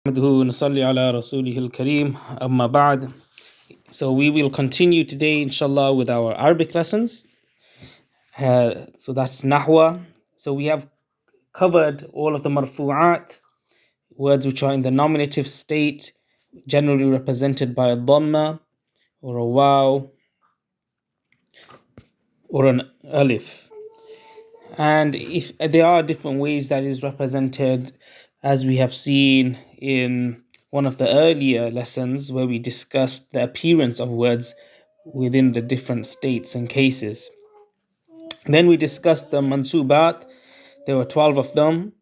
نصلي على رسوله الكريم أما بعد. So we will continue today inshallah with our Arabic lessons. So that's Nahwa. So we have covered all of the marfu'at, words which are in the nominative state, generally represented by a dhamma or a waw or an alif. And if there are different ways that is represented, as we have seen in one of the earlier lessons where we discussed the appearance of words within the different states and cases. Then we discussed the mansubat. There were 12 of them,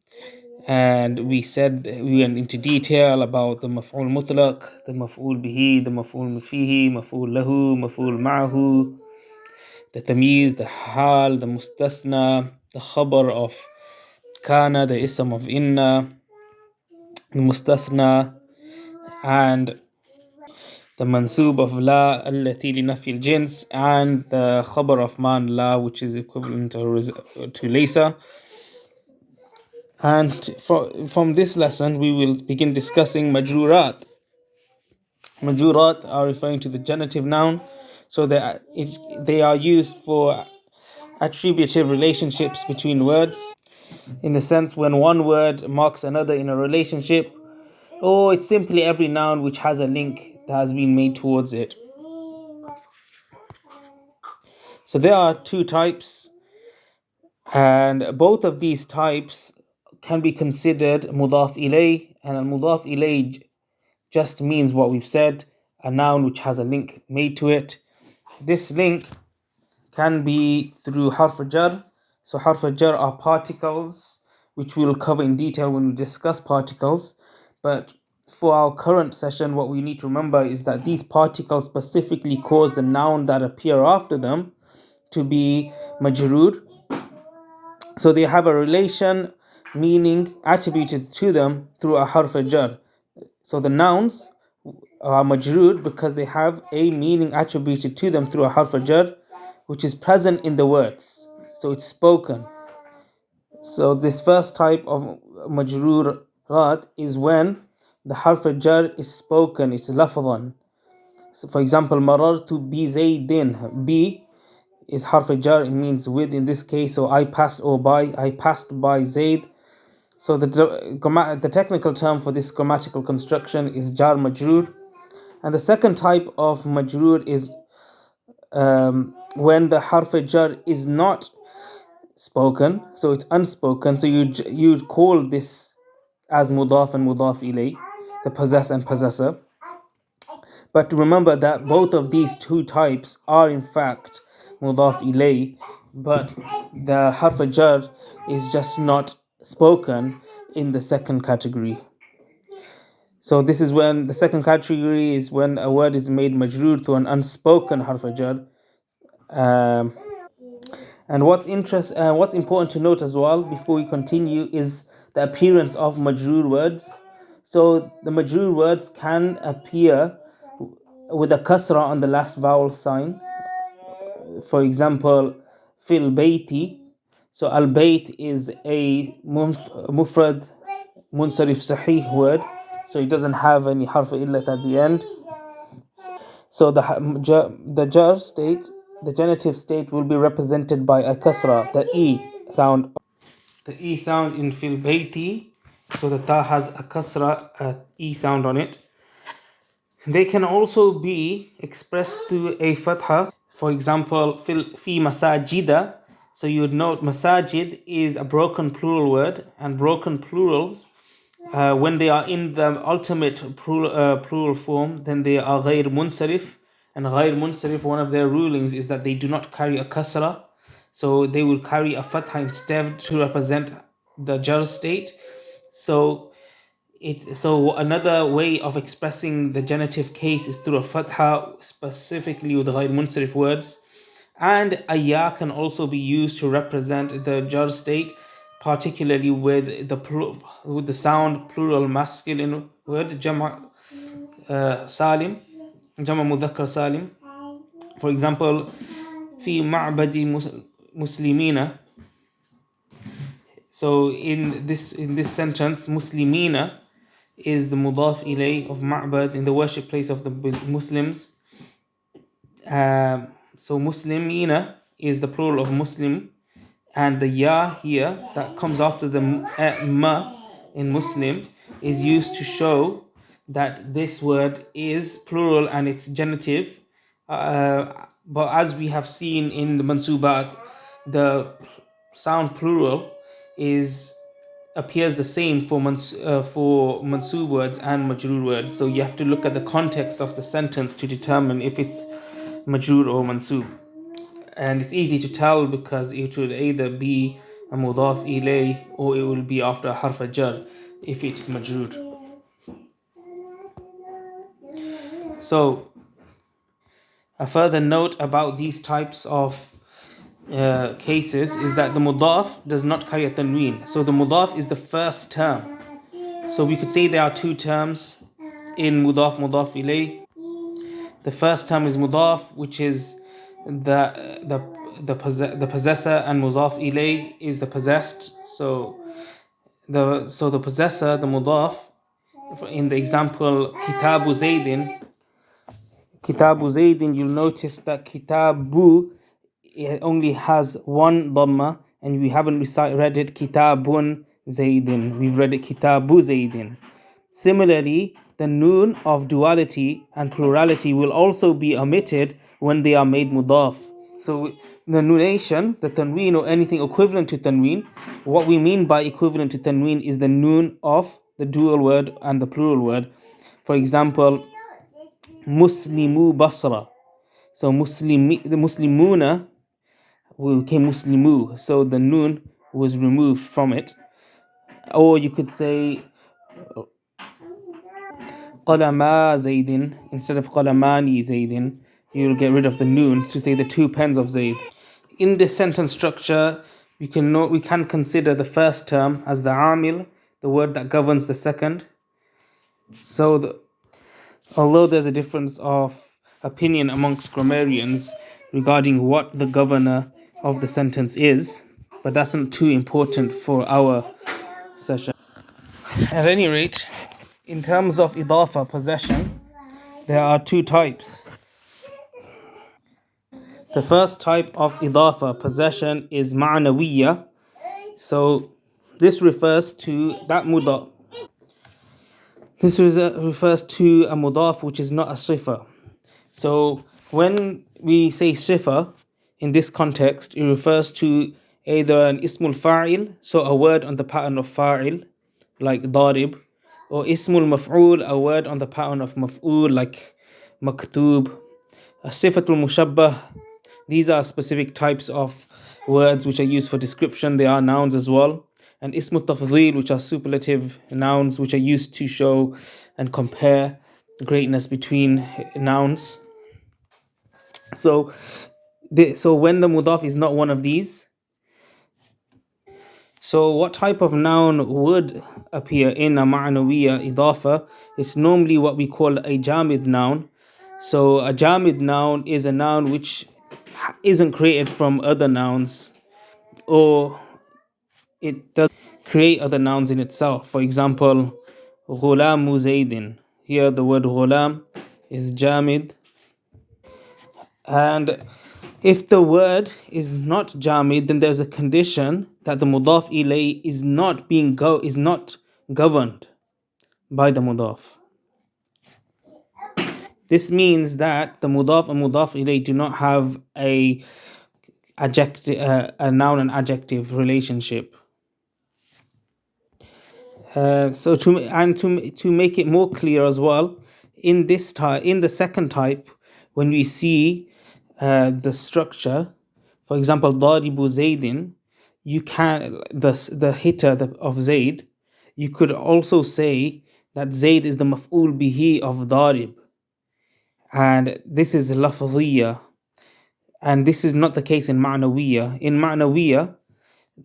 and we went into detail about the maf'ul mutlaq, the maf'ul bihi, the maf'ul fihi, maf'ul lahu, maf'ul ma'ahu, the tamyiz, the hal, the mustathna, the khabar of kana, the ism of inna, the mustathna, and the mansub of la allati li nafi al-jins, and the khabar of man la, which is equivalent to laysa. And from this lesson we will begin discussing majrurat. Majurat are referring to the genitive noun, so they are used for attributive relationships between words, in the sense when one word marks another in a relationship, or it's simply every noun which has a link that has been made towards it. So there are two types, and both of these types can be considered mudaf ilay, and al mudaf ilay just means what we've said, a noun which has a link made to it. This link can be through harf jar. So harf jar are particles, which we will cover in detail when we discuss particles. But for our current session, what we need to remember is that these particles specifically cause the noun that appear after them to be majroor. So they have a relation, meaning attributed to them through a harf jar. So the nouns are majroor because they have a meaning attributed to them through a harf jar, which is present in the words. So it's spoken. So this first type of majrurat is when the harf jar is spoken, it's lafzan. So for example, marartu bi zaydin. Bi is harf jar, it means with in this case. So I passed by Zayd. So the technical term for this grammatical construction is jar majrur. And the second type of majrur is when the harf jar is not spoken, so it's unspoken. So you'd call this as mudaf and mudaf ilay, the possessor and possessor. But remember that both of these two types are in fact mudaf ilay, but the harf jar is just not spoken in the second category. So this is when the second category is when a word is made majroor to an unspoken harf jar. And what's important to note as well before we continue is the appearance of majroor words. So the majroor words can appear with a kasra on the last vowel sign. For example, fil bayti. So al bayt is a mufrad munsarif sahih word, so it doesn't have any harf illat at the end. So the jar state, the genitive state, will be represented by a kasra, the e sound. The e sound in fil bayti, so the ta has a kasra, e sound on it. They can also be expressed through a fatha. For example, fi masajida. So you would note masajid is a broken plural word, and broken plurals, when they are in the ultimate plural form, then they are غير munsarif. And غير munsarif, one of their rulings is that they do not carry a kasra, so they will carry a fatha instead to represent the jar state. So another way of expressing the genitive case is through a fatha, specifically with غير munsarif words. And a ya can also be used to represent the jar state, particularly with the sound plural masculine word jama salim, jama mudhakkar salim. For example, fi ma'badi muslimina. So in this sentence, muslimina is the mudaf ilay of ma'bad in the worship place of the Muslims. So muslimina is the plural of Muslim, and the ya here that comes after the ma in Muslim is used to show that this word is plural and it's genitive. But as we have seen in the mansubat, the sound plural is appears the same for mansub words and majrur words. So you have to look at the context of the sentence to determine if it's majrur or mansub. And it's easy to tell because it will either be a mudaf ilay or it will be after a harf jar if it's majrur. So a further note about these types of cases is that the mudaf does not carry a tanween. So the mudaf is the first term. So we could say there are two terms in mudaf ilay. The first term is mudaf, which is the possessor, and mudaf ilay is the possessed. So the possessor, the mudaf, in the example Kitabu Zaydin, you'll notice that Kitabu, it only has one dhamma, and we haven't read it Kitabun Zaydin. We've read it Kitabu Zaydin. Similarly, the noon of duality and plurality will also be omitted when they are made mudaf. So the noonation, the tanween or anything equivalent to tanween, what we mean by equivalent to tanween is the noon of the dual word and the plural word. For example, Muslimu Basra. So the Muslimuna became Muslimu. So the noon was removed from it. Or you could say Qalama Zaydin instead of Qalamani Zaydin. You'll get rid of the noon to say the two pens of Zayd. In this sentence structure, we can consider the first term as the amil, the word that governs the second. So although there's a difference of opinion amongst grammarians regarding what the governor of the sentence is, but that's not too important for our session. At any rate, in terms of idafa, possession, there are two types. The first type of idafa, possession, is ma'nawiyya. So this refers to that mudaf. This refers to a mudaf which is not a sifa. So when we say sifa in this context, it refers to either an ismul fa'il, so a word on the pattern of fa'il, like darib, or ismul maf'ul, a word on the pattern of maf'ul, like maktub, a sifatul mushabbah. These are specific types of words which are used for description. They are nouns as well. And ismut tafdhil, which are superlative nouns which are used to show and compare greatness between nouns. So when the mudaf is not one of these, so what type of noun would appear in a ma'nawiyya idafa? It's normally what we call a jamid noun. So a jamid noun is a noun which isn't created from other nouns, or it does create other nouns in itself. For example, ghulamu zaydin. Here the word ghulam is jamid. And if the word is not jamid, then there's a condition that the mudaf ilay is not governed by the mudaf. This means that the mudaf and mudaf ilay do not have a noun and adjective relationship. To make it more clear as well, in the second type, when we see the structure, for example, daribu zaydin, you can the hitter of Zayd, you could also say that Zayd is the maf'ul bihi of darib, and this is lafziyya, and this is not the case in ma'nawiyya. In ma'nawiyya,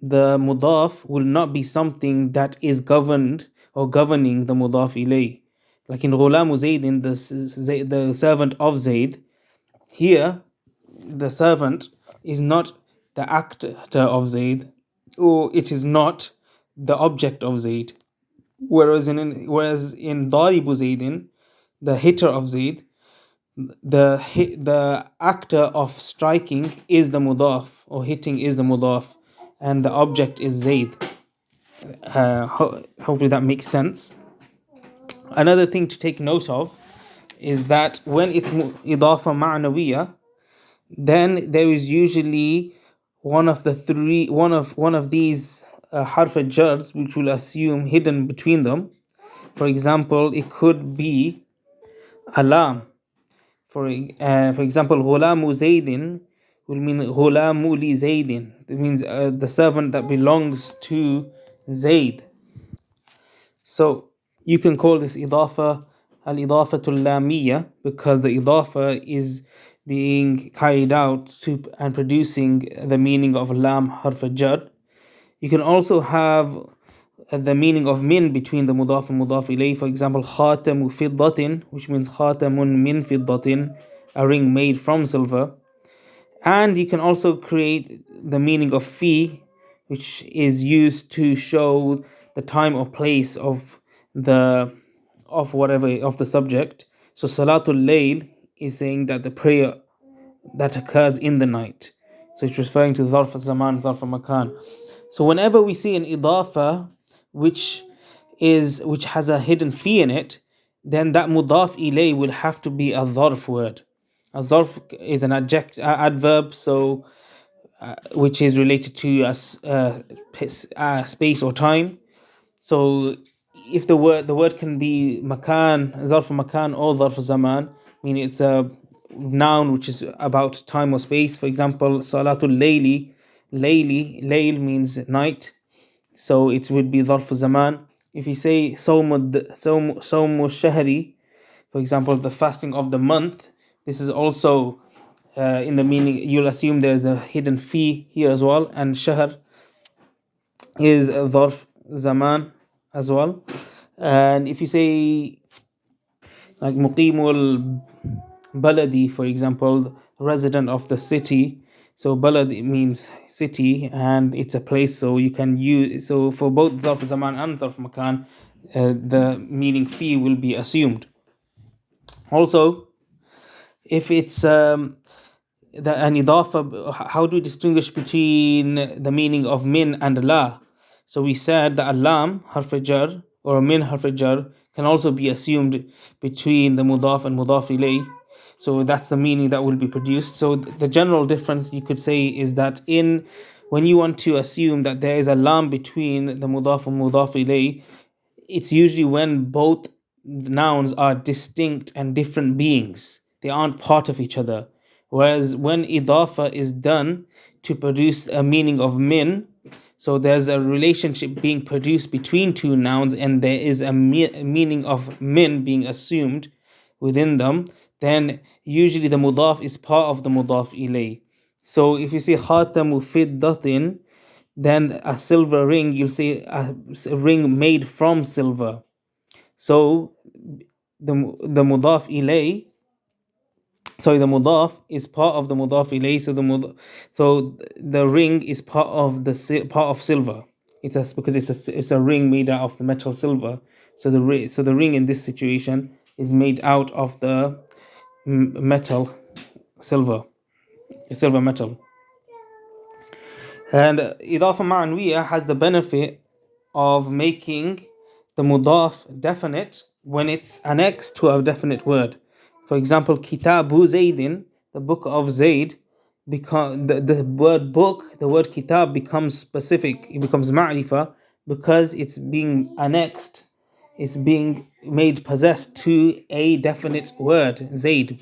the mudaf will not be something that is governed or governing the mudaf ilay. Like in Ghulamu Zaydin, the servant of Zayd, here the servant is not the actor of Zayd, or it is not the object of Zayd. whereas in Daribu Zaidin, the hitter of Zaid, the actor of striking is the mudaf, or hitting is the mudaf, and the object is Zaid. Hopefully that makes sense. Another thing to take note of is that when it's idafa ma'nawiyah, then there is usually one of these harf al-jars which will assume hidden between them. For example, it could be alam. For example, ghulamu zaydin will mean ghulamu li zaydin. It means the servant that belongs to Zayd. So you can call this idafa al-idafatul lamiyya, because the idafa is being carried out to and producing the meaning of lam harf jar. You can also have the meaning of min between the mudaf and mudaf ilayh. For example, khatamu fiddatin, which means khatamun min fiddatin, a ring made from silver. And you can also create the meaning of fi, which is used to show the time or place the of the subject. So salatul layl is saying that the prayer that occurs in the night. So it's referring to dharf zaman, dharf makan. So whenever we see an idafa which which has a hidden fi in it, then that mudaf ilay will have to be a dharf word. A zarf is an adverb, so which is related to space or time. So if the word can be makan, zarf makan, or zarf zaman, meaning it's a noun which is about time or space. For example, salatul layl means night, so it would be zarf zaman. If you say sawmu shahri, for example, the fasting of the month, this is also in the meaning, you'll assume there's a hidden fi here as well, and shahr is a dharf zaman as well. And if you say like muqimul baladi, for example, resident of the city, so balad means city and it's a place, so you can use, so for both dharf zaman and dharf makan, the meaning fi will be assumed. Also, if it's an idafa, how do we distinguish between the meaning of min and la? So we said that alam harf jar or min harf jar can also be assumed between the mudaf and mudaf ilay. So that's the meaning that will be produced. So the general difference you could say is that when you want to assume that there is a lam between the mudaf and mudaf ilay, it's usually when both nouns are distinct and different beings. They aren't part of each other. Whereas when idafa is done to produce a meaning of min, so there's a relationship being produced between two nouns and there is a meaning of min being assumed within them, then usually the mudaf is part of the mudaf ilay. So if you say khatamu fiddatin, then a silver ring, you'll say a ring made from silver. So the mudaf ilay, sorry, the mudaf is part of the mudaf ilay. So the ring is part of part of silver. Because it's a ring made out of the metal silver. So the ring in this situation is made out of the metal silver, silver metal. And idafa ma'anwiya has the benefit of making the mudaf definite when it's annexed to a definite word. For example, kitabu zaydin, the book of Zayd, the word book, the word kitab becomes specific, it becomes ma'rifa, because it's being annexed, it's being made possessed to a definite word, Zayd.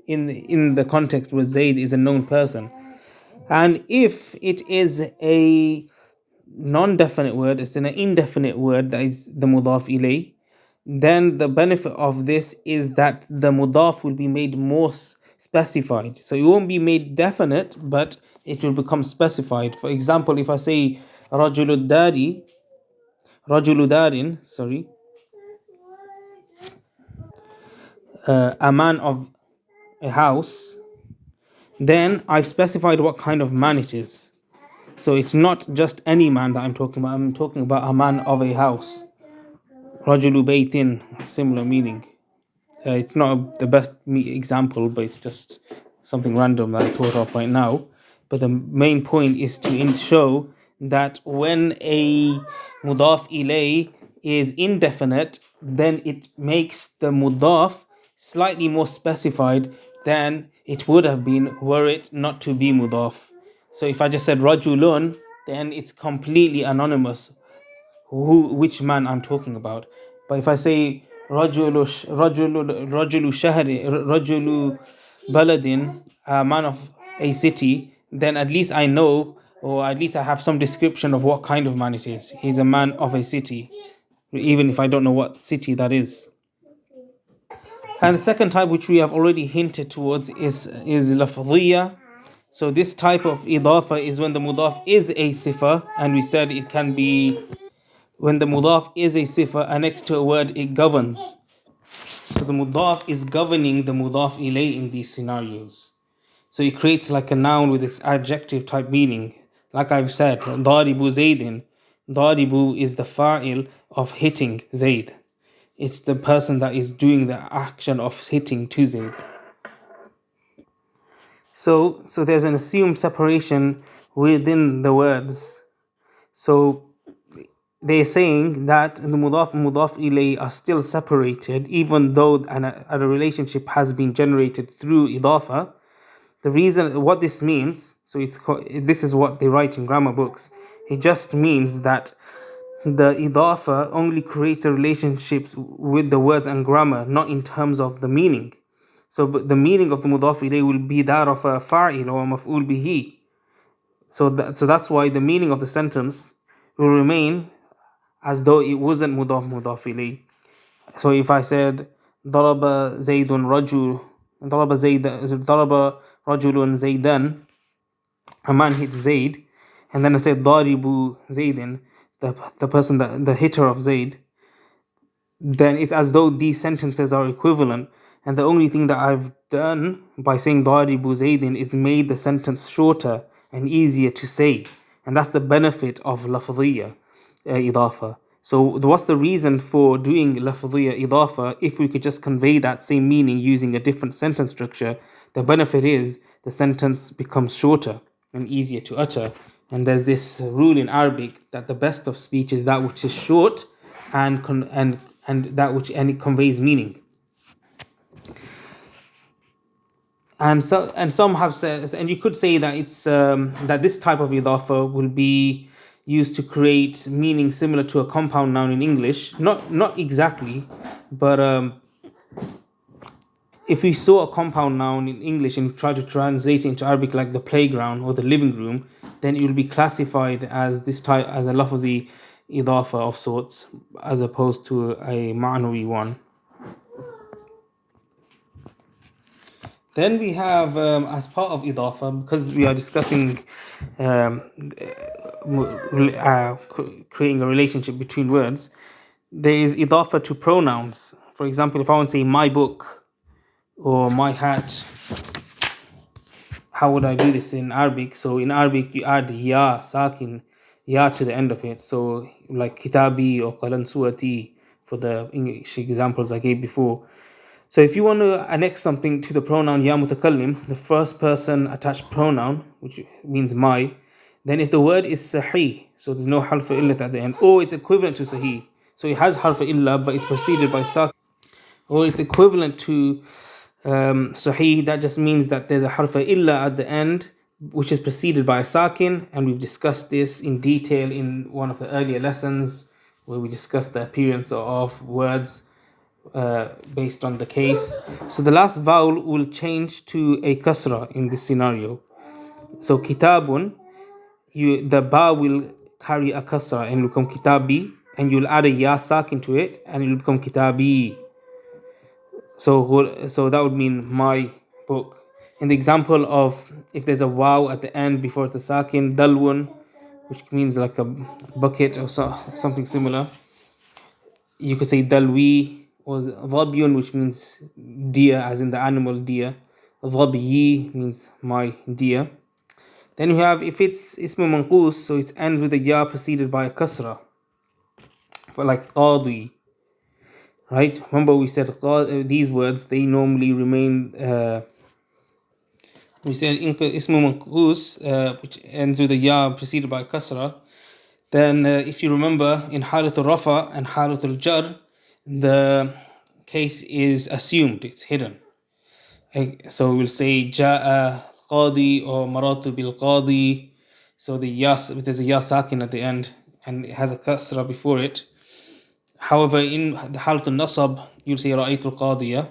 In the context where Zayd is a known person. And if it is a non-definite word, it's an indefinite word that is the mudaf ilay, then the benefit of this is that the mudaf will be made more specified. So it won't be made definite, but it will become specified. For example, if I say rajuludarin, sorry, a man of a house, then I've specified what kind of man it is. So it's not just any man that I'm talking about. I'm talking about a man of a house. Rajulu baytin, similar meaning. It's not the best example, but it's just something random that I thought of right now. But the main point is to show that when a mudaf ilay is indefinite, then it makes the mudaf slightly more specified than it would have been were it not to be mudaf. So if I just said rajulun, then it's completely anonymous which man I'm talking about. But if I say rajulu shahri, rajulu baladin, a man of a city, then at least I know, or at least I have some description of what kind of man it is. He's a man of a city, even if I don't know what city that is. And the second type, which we have already hinted towards, is lafdhiya. So this type of idafa is when the mudaf is a sifa, and we said it can be when the mudaf is a sifa annexed to a word, it governs. So the mudaf is governing the mudaf ilay in these scenarios. So it creates like a noun with its adjective type meaning. Like I've said, daribu zaydin. Daribu is the fa'il of hitting Zayd. It's the person that is doing the action of hitting to Zayd. So there's an assumed separation within the words. So they're saying that the mudaf and mudaf ilay are still separated, even though a relationship has been generated through idafa. The reason, what this means, so this is what they write in grammar books. It just means that the idafa only creates a relationship with the words and grammar, not in terms of the meaning. So but the meaning of the mudaf ilay will be that of a fa'il or maf'ul bihi. So that's why the meaning of the sentence will remain as though it wasn't mudaf ilay. So if I said daraba zaydun rajul, daraba rajulun zaydan, a man hit Zayd, and then I said daribu zaydin, the person that the hitter of Zayd, then it's as though these sentences are equivalent. And the only thing that I've done by saying daribu zaydin is made the sentence shorter and easier to say. And that's the benefit of lafdhiya idafa. So what's the reason for doing lafdhiya idafa if we could just convey that same meaning using a different sentence structure? The benefit is the sentence becomes shorter and easier to utter. And there's this rule in Arabic that the best of speech is that which is short and that which and it conveys meaning. And some have said, and you could say that it's that this type of idafa will be used to create meaning similar to a compound noun in English. Not exactly, but if we saw a compound noun in English and try to translate it into Arabic, like the playground or the living room, then it will be classified as this type, as a lafzi idafa of sorts, as opposed to a ma'nawi one. Then we have, as part of idafa, because we are discussing creating a relationship between words, there is idafa to pronouns. For example, if I want to say my book or my hat, how would I do this in Arabic? So in Arabic, you add ya, sakin, ya to the end of it. So like kitabi or qalansuati for the English examples I gave before. So if you want to annex something to the pronoun ya mutakallim, the first person attached pronoun, which means my, then if the word is sahih, so there's no harf illat at the end, or it's equivalent to sahih, so it has harf illa but it's preceded by sakin, or it's equivalent to sahih, that just means that there's a harf illa at the end, which is preceded by a sakin, and we've discussed this in detail in one of the earlier lessons where we discussed the appearance of words based on the case. So the last vowel will change to a kasra in this scenario. So kitabun, the ba will carry a kasra and will become kitabi, and you'll add a ya sakin to it and it will become kitabi. So that would mean my book. In the example of if there's a waw at the end before it's a sakin, dalwun, which means like a bucket or something similar, you could say dalwi, or dhabyun, which means deer, as in the animal deer. Dhabyi means my deer. Then you have, if it's ismu manqus, so it ends with a ya preceded by a kasra, but like qadi. right? Remember we said these words, they normally remain, we said ismu manqus, which ends with a ya preceded by kasra. Then if you remember, in halatul rafa and halatul jar, the case is assumed, it's hidden. So we'll say ja'a qadi or maratu bil qadi. So the yas, there's a ya sakin at the end and it has a kasra before it. However, in the halatul nasab, you'll say ra'aytul qadiya.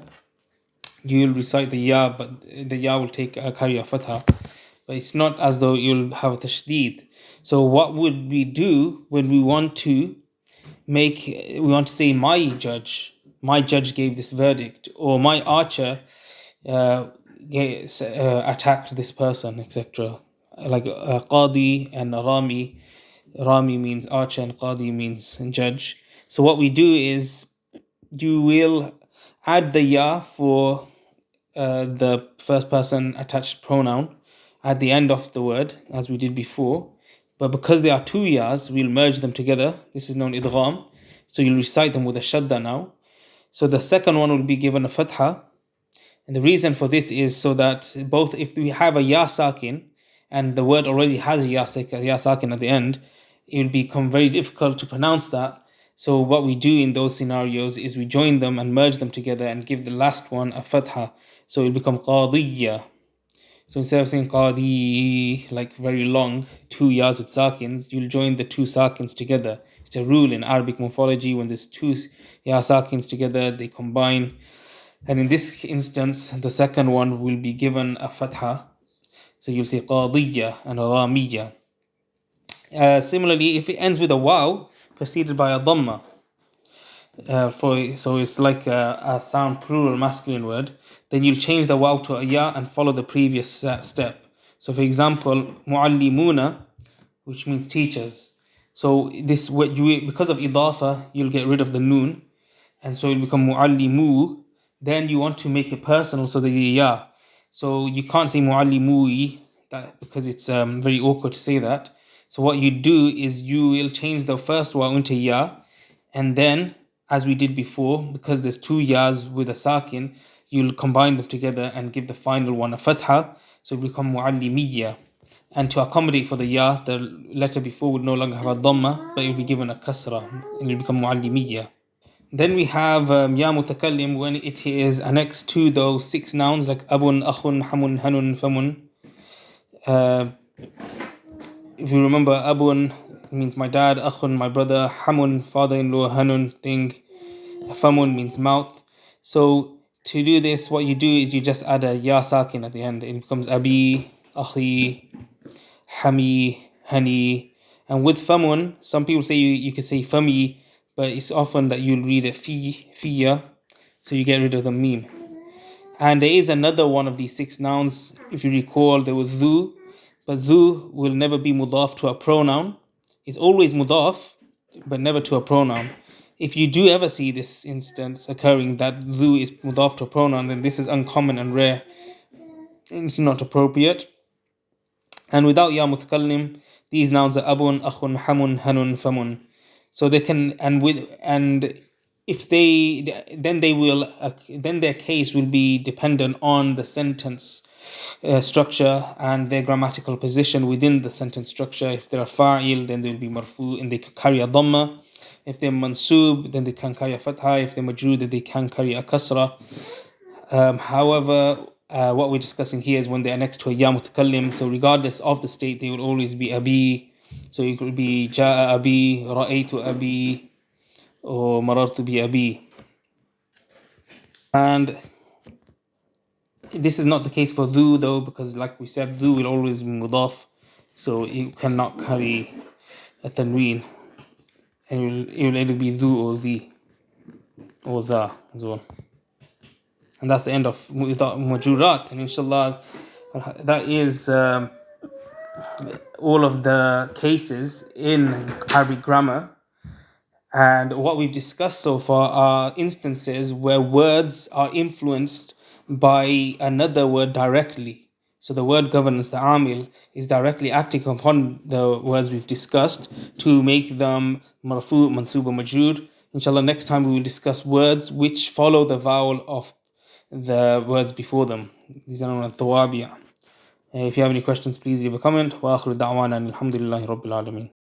You'll recite the ya, but the ya will take a carry a fatha. But it's not as though you'll have a tashdeed. So what would we do when we want to say my judge gave this verdict, or my archer attacked this person, etc. Like qadi and rami. Rami means archer and qadi means judge. So what we do is you will add the ya for the first person attached pronoun at the end of the word, as we did before. But because there are two yas, we'll merge them together. This is known idgham. So you'll recite them with a shadda now. So the second one will be given a fatha. And the reason for this is so that both, if we have a ya sakin and the word already has a ya sakin at the end, it will become very difficult to pronounce that. So what we do in those scenarios is we join them and merge them together and give the last one a fatha. So it will become qadiyya. So instead of saying qadi, like very long, two yas with sakins, you'll join the two sakins together. It's a rule in Arabic morphology: when there's two ya sakins together, they combine. And in this instance, the second one will be given a fatha. So you'll say qadiyya and ramiyya. Similarly, if it ends with a waw preceded by a dhamma, so it's like a sound plural masculine word, then you'll change the waw to a ya and follow the previous step. So for example, muallimuna, which means teachers. So this, because of idafa, you'll get rid of the noon, and so it'll become muallimu. Then you want to make it personal, so the ya. So you can't say muallimui, that because it's very awkward to say that. So what you do is you will change the first waw into ya, and then, as we did before, because there's two yas with a sakin, you'll combine them together and give the final one a fatha, so it will become muallimiyya. And to accommodate for the ya, the letter before would no longer have a dhamma, but it will be given a kasra, and it will become muallimiyya. Then we have ya mutakallim when it is annexed to those six nouns like abun, akhun, hamun, hanun, famun. Uh, if you remember, abun means my dad, akhun my brother, hamun father-in-law, hanun thing, famun means mouth. So to do this, what you do is you just add a ya sakin at the end. It becomes abi, akhi, hami, hani. And with famun, some people say you could say fami, but it's often that you'll read it fiya, so you get rid of the meme. And there is another one of these six nouns. If you recall, there was dhu, but dhu will never be mudaf to a pronoun. It's always mudaf, but never to a pronoun. If you do ever see this instance occurring that dhu is mudaf to a pronoun, then this is uncommon and rare. It's not appropriate. And without ya mutakallim, these nouns are abun, akhun, hamun, hanun, famun. So they can, and if then they will, then their case will be dependent on the sentence structure and their grammatical position within the sentence structure. If they're fa'il, then they'll be marfu and they can carry a dhamma. If they're mansub, then they can carry a fatha. If they're majroor, then they can carry a kasra. However, what we're discussing here is when they are next to a ya mutakallim. So regardless of the state, they will always be abi. So it could be ja'a abi, ra'aytu abi, or marartu bi abi. And this is not the case for dhu though, because like we said, dhu will always be mudaf. So you cannot carry a tanween. And it will either be dhu or the, or the as well. And that's the end of Mujurrat. And inshallah, that is all of the cases in Arabic grammar. And what we've discussed so far are instances where words are influenced by another word directly. So the word governance, the amil, is directly acting upon the words we've discussed to make them marfu, mansub, or majroor. Inshallah, next time we will discuss words which follow the vowel of the words before them. These are known as tawabiya. If you have any questions, please leave a comment. Wa akhiru da'wana alhamdulillahi rabbil alameen.